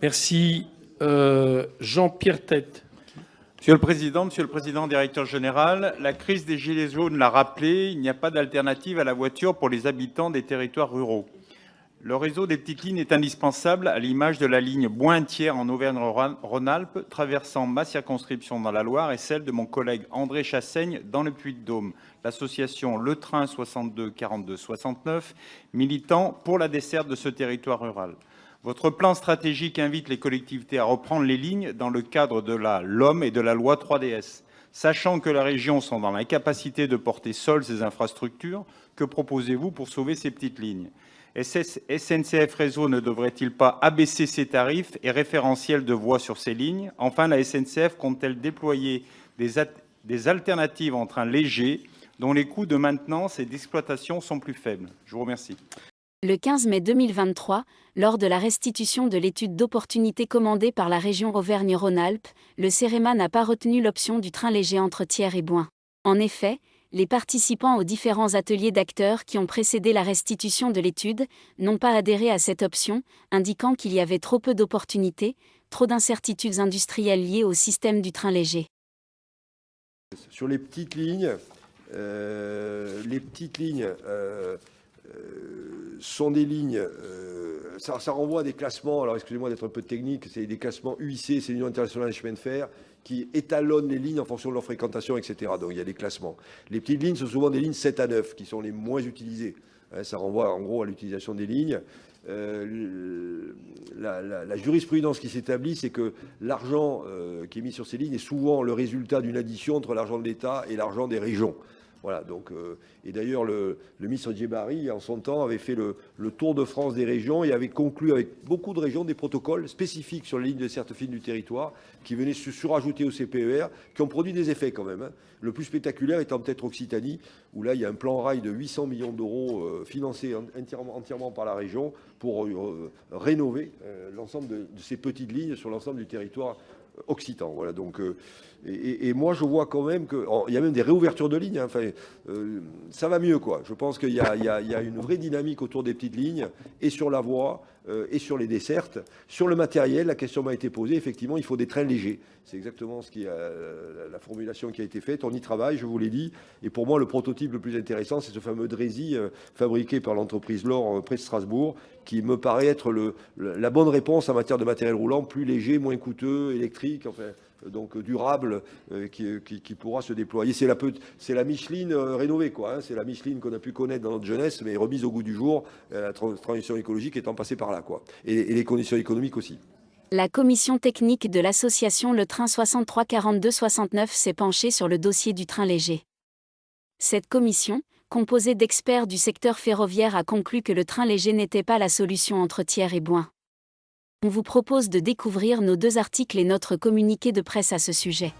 Merci. Jean-Pierre Tête. Monsieur le Président, Directeur général, la crise des Gilets jaunes l'a rappelé, il n'y a pas d'alternative à la voiture pour les habitants des territoires ruraux. Le réseau des petites lignes est indispensable, à l'image de la ligne Boin-Thiers en Auvergne-Rhône-Alpes, traversant ma circonscription dans la Loire et celle de mon collègue André Chassaigne dans le Puy-de-Dôme. L'association Le Train 62 42 69, militant pour la desserte de ce territoire rural. Votre plan stratégique invite les collectivités à reprendre les lignes dans le cadre de la LOM et de la loi 3DS. Sachant que les régions sont dans l'incapacité de porter seules ces infrastructures, que proposez-vous pour sauver ces petites lignes ? SNCF Réseau ne devrait-il pas abaisser ses tarifs et référentiels de voies sur ces lignes ? Enfin, la SNCF compte-t-elle déployer des alternatives en train léger dont les coûts de maintenance et d'exploitation sont plus faibles ? Je vous remercie. Le 15 mai 2023, lors de la restitution de l'étude d'opportunité commandée par la région Auvergne-Rhône-Alpes, le CEREMA n'a pas retenu l'option du train léger entre Thiers et Boin. En effet, les participants aux différents ateliers d'acteurs qui ont précédé la restitution de l'étude n'ont pas adhéré à cette option, indiquant qu'il y avait trop peu d'opportunités, trop d'incertitudes industrielles liées au système du train léger. Sur les petites lignes, sont des lignes, ça renvoie à des classements, alors excusez-moi d'être un peu technique, c'est des classements UIC, c'est l'Union internationale des chemins de fer, qui étalonnent les lignes en fonction de leur fréquentation, etc. Donc il y a des classements. Les petites lignes sont souvent des lignes 7 à 9, qui sont les moins utilisées. Ça renvoie en gros à l'utilisation des lignes. La jurisprudence qui s'établit, c'est que l'argent qui est mis sur ces lignes est souvent le résultat d'une addition entre l'argent de l'État et l'argent des régions. Voilà, donc, et d'ailleurs, le ministre Djebari, en son temps, avait fait le tour de France des régions et avait conclu avec beaucoup de régions des protocoles spécifiques sur les lignes de desserte fine du territoire qui venaient se surajouter au CPER, qui ont produit des effets quand même. Le plus spectaculaire étant peut-être Occitanie, où là, il y a un plan rail de 800 millions d'euros financé entièrement par la région pour rénover l'ensemble de ces petites lignes sur l'ensemble du territoire occitan. Voilà, donc, et moi, je vois quand même qu'il y a même des réouvertures de lignes. Hein, enfin, ça va mieux, quoi. Je pense qu'il y a une vraie dynamique autour des petites lignes et sur la voie et sur les dessertes. Sur le matériel, la question m'a été posée. Effectivement, il faut des trains légers. C'est exactement la formulation qui a été faite. On y travaille, je vous l'ai dit. Et pour moi, le prototype le plus intéressant, c'est ce fameux Drési fabriqué par l'entreprise Laure près de Strasbourg, qui me paraît être la bonne réponse en matière de matériel roulant, plus léger, moins coûteux, électrique, enfin, donc durable, qui pourra se déployer. C'est la Micheline rénovée, quoi. Hein. C'est la Micheline qu'on a pu connaître dans notre jeunesse, mais remise au goût du jour, la transition écologique étant passée par là, quoi. Et les conditions économiques aussi. La commission technique de l'association Le Train 63 42 69 s'est penchée sur le dossier du train léger. Cette commission, composée d'experts du secteur ferroviaire, a conclu que le train léger n'était pas la solution entre Thiers et Boin. On vous propose de découvrir nos 2 articles et notre communiqué de presse à ce sujet.